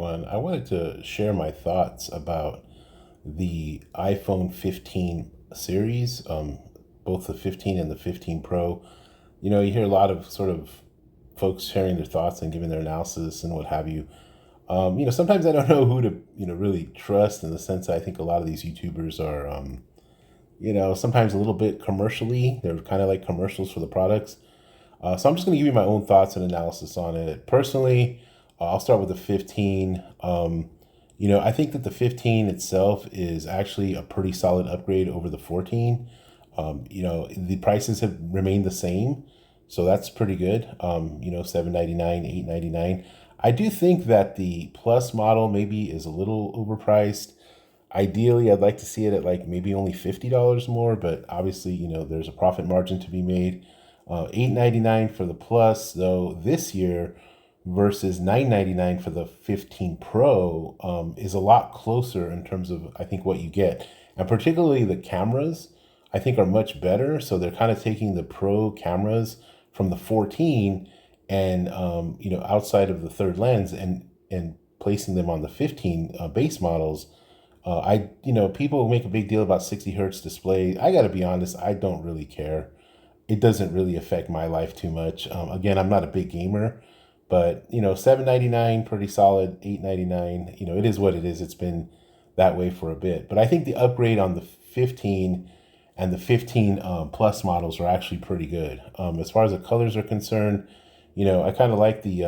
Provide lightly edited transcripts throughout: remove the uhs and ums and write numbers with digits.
everyone. I wanted to share my thoughts about the iPhone 15 series, both the 15 and the 15 Pro. You hear a lot of sort of folks sharing their thoughts and giving their analysis and what have you. Sometimes I don't know who to, really trust in the sense that I think a lot of these YouTubers are, sometimes a little bit commercially. They're kind of like commercials for the products. So I'm just going to give you my own thoughts and analysis on it. Personally, I'll start with the 15. I think that the 15 itself is actually a pretty solid upgrade over the 14. The prices have remained the same, so that's pretty good. $799, $899. I do think that the Plus model maybe is a little overpriced. Ideally, I'd like to see it at like maybe only $50 more, but obviously, there's a profit margin to be made. $899 for the Plus, though, this year versus $999 for the 15 Pro is a lot closer in terms of, I think, what you get. And particularly the cameras, I think, are much better. So they're kind of taking the Pro cameras from the 14 and, outside of the third lens and placing them on the 15 base models. People make a big deal about 60 hertz display. I got to be honest, I don't really care. It doesn't really affect my life too much. Again, I'm not a big gamer, but $799 pretty solid. $899, it is what it is. It's been that way for a bit. But I think the upgrade on the 15 and the 15 Plus models are actually pretty good. As far as the colors are concerned, I kind of like the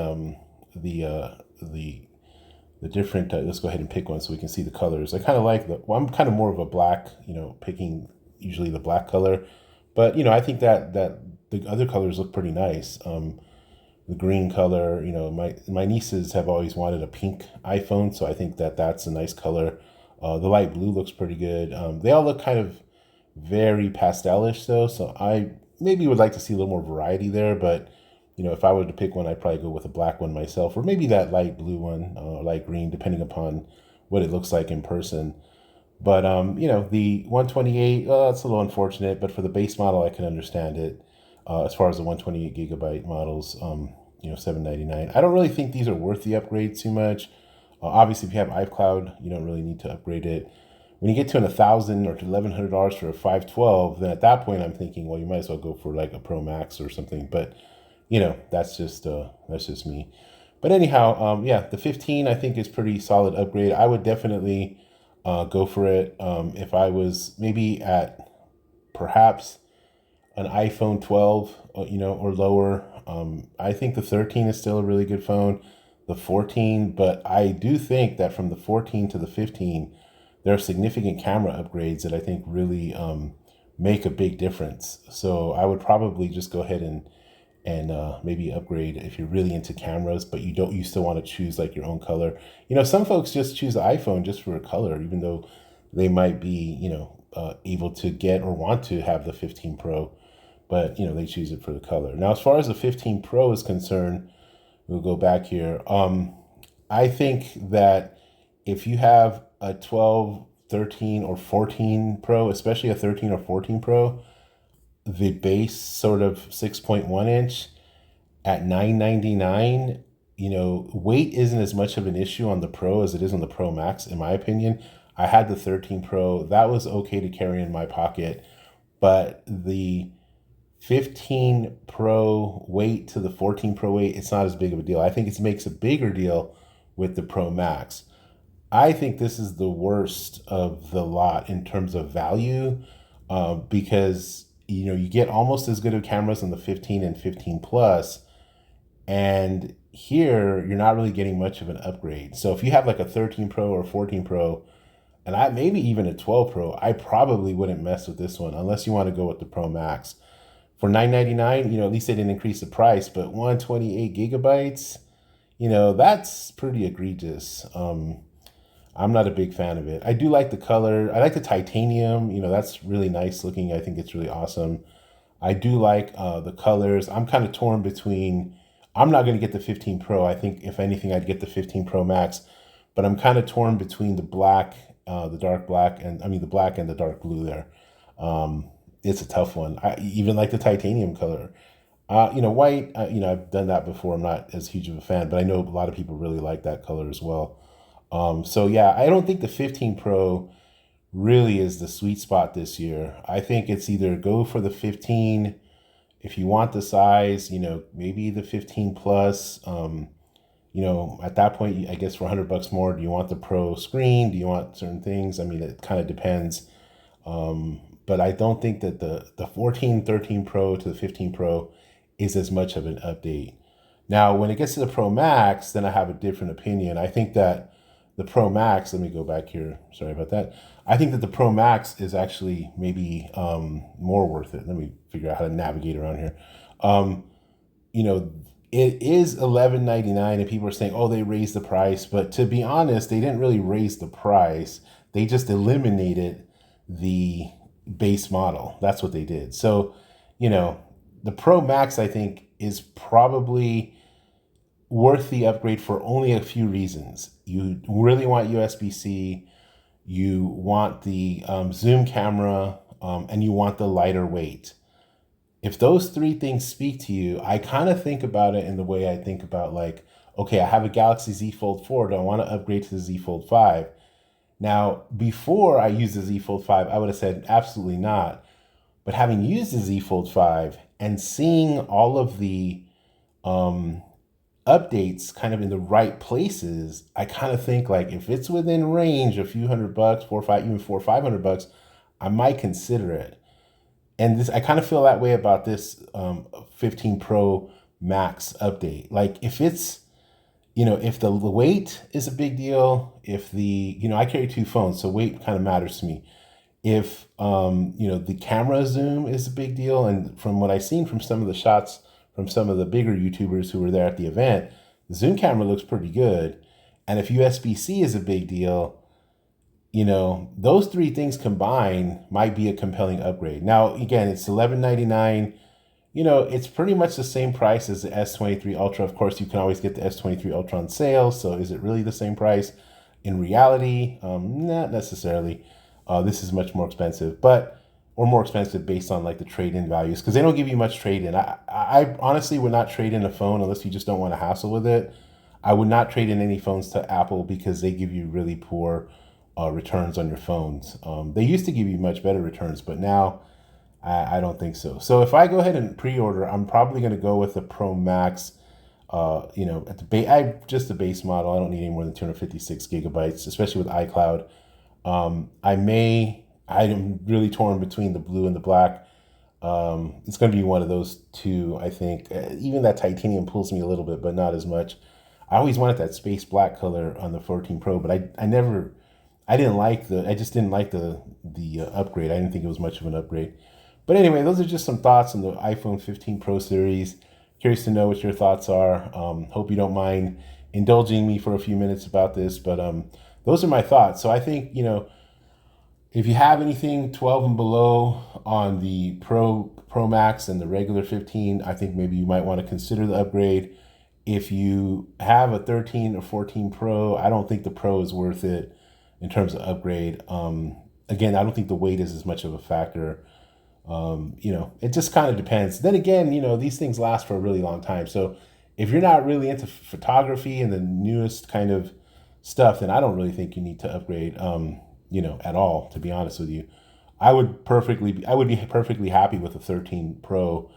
different. Let's go ahead and pick one so we can see the colors. I kind of like I'm kind of more of a black. Picking usually the black color. But I think that the other colors look pretty nice. The green color, my nieces have always wanted a pink iPhone, so I think that that's a nice color. The light blue looks pretty good. They all look kind of very pastelish though, so I maybe would like to see a little more variety there. But if I were to pick one, I'd probably go with a black one myself, or maybe that light blue one, light green, depending upon what it looks like in person. But the 128, it's a little unfortunate, but for the base model, I can understand it. As far as the 128 gigabyte models, $799. I don't really think these are worth the upgrade too much. Obviously, if you have iCloud, you don't really need to upgrade it. When you get to $1,000 or to $1,100 for a 512, then at that point, I'm thinking, well, you might as well go for like a Pro Max or something. But that's just me. But anyhow, the 15 I think is pretty solid upgrade. I would definitely go for it. If I was maybe at perhaps an iPhone 12, or lower, I think the 13 is still a really good phone. The 14, but I do think that from the 14 to the 15, there are significant camera upgrades that I think really make a big difference. So I would probably just go ahead and maybe upgrade if you're really into cameras, but you still want to choose like your own color. Some folks just choose the iPhone just for a color, even though they might be, able to get or want to have the 15 Pro, but they choose it for the color. Now, as far as the 15 Pro is concerned, we'll go back here. I think that if you have a 12, 13, or 14 Pro, especially a 13 or 14 Pro, the base sort of 6.1 inch at $999, weight isn't as much of an issue on the Pro as it is on the Pro Max, in my opinion. I had the 13 Pro. That was okay to carry in my pocket, but the 15 Pro weight to the 14 Pro weight, it's not as big of a deal. I think it makes a bigger deal with the Pro Max. I think this is the worst of the lot in terms of value, because you get almost as good of cameras on the 15 and 15 Plus, and here you're not really getting much of an upgrade. So if you have like a 13 Pro or 14 Pro, and maybe even a 12 Pro, I probably wouldn't mess with this one unless you want to go with the Pro Max. For $999, at least they didn't increase the price, but 128 gigabytes, that's pretty egregious. I'm not a big fan of it. I do like the color. I like the titanium. That's really nice looking. I think it's really awesome. I do like the colors. I'm kind of torn between. I'm not going to get the 15 Pro. I think if anything, I'd get the 15 Pro Max. But I'm kind of torn between the black, the dark black, the black and the dark blue there. It's a tough one. I even like the titanium color. White, I've done that before. I'm not as huge of a fan, but I know a lot of people really like that color as well. So yeah, I don't think the 15 Pro really is the sweet spot this year. I think it's either go for the 15 if you want the size, maybe the 15 plus. At that point, I guess for $100 more, do you want the Pro screen? Do you want certain things? I mean, it kind of depends. But I don't think that the 14, 13 Pro to the 15 Pro is as much of an update. Now, when it gets to the Pro Max, then I have a different opinion. I think that the Pro Max, let me go back here. Sorry about that. I think that the Pro Max is actually maybe more worth it. Let me figure out how to navigate around here. Um, you know, it is $11.99, and people are saying, "Oh, they raised the price." But to be honest, they didn't really raise the price. They just eliminated the base model. That's what they did. So, you know, the Pro Max, I think, is probably worth the upgrade for only a few reasons. You really want USB-C, you want the zoom camera, and you want the lighter weight. If those three things speak to you, I kind of think about it in the way I think about, like, okay, I have a Galaxy Z Fold 4. Do I want to upgrade to the Z Fold 5? Now, before I used the Z Fold 5, I would have said absolutely not. But having used the Z Fold 5 and seeing all of the um, updates kind of in the right places, I kind of think, like, if it's within range, a few $100, four or five, even four or $500, I might consider it. And this, I kind of feel that way about this 15 Pro Max update. Like, if it's, if the weight is a big deal, if I carry two phones, so weight kind of matters to me. If, the camera zoom is a big deal, and from what I've seen from some of the shots from some of the bigger YouTubers who were there at the event, the zoom camera looks pretty good. And if USB-C is a big deal, those three things combined might be a compelling upgrade. Now, again, it's $11.99. It's pretty much the same price as the S23 Ultra. Of course, you can always get the S23 Ultra on sale. So is it really the same price? In reality, not necessarily. This is much more expensive, or more expensive based on like the trade-in values, because they don't give you much trade-in. I honestly would not trade in a phone unless you just don't want to hassle with it. I would not trade in any phones to Apple because they give you really poor returns on your phones. They used to give you much better returns, but now I don't think so. So if I go ahead and pre-order, I'm probably going to go with the Pro Max. At just the base model. I don't need any more than 256 gigabytes, especially with iCloud. I'm really torn between the blue and the black. It's going to be one of those two, I think. Even that titanium pulls me a little bit, but not as much. I always wanted that space black color on the 14 Pro, but I just didn't like the upgrade. I didn't think it was much of an upgrade. But anyway, those are just some thoughts on the iPhone 15 Pro series. Curious to know what your thoughts are. Hope you don't mind indulging me for a few minutes about this, but those are my thoughts. So I think, if you have anything 12 and below on the Pro Max and the regular 15, I think maybe you might want to consider the upgrade. If you have a 13 or 14 Pro, I don't think the Pro is worth it in terms of upgrade. Again, I don't think the weight is as much of a factor. It just kind of depends. Then again, these things last for a really long time. So if you're not really into photography and the newest kind of stuff, then I don't really think you need to upgrade, at all, to be honest with you. I would be perfectly happy with a 13 Pro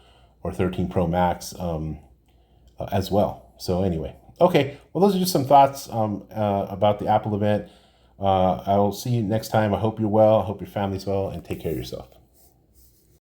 or 13 Pro Max as well. So anyway, okay. Well, those are just some thoughts about the Apple event. I will see you next time. I hope you're well. I hope your family's well, and take care of yourself.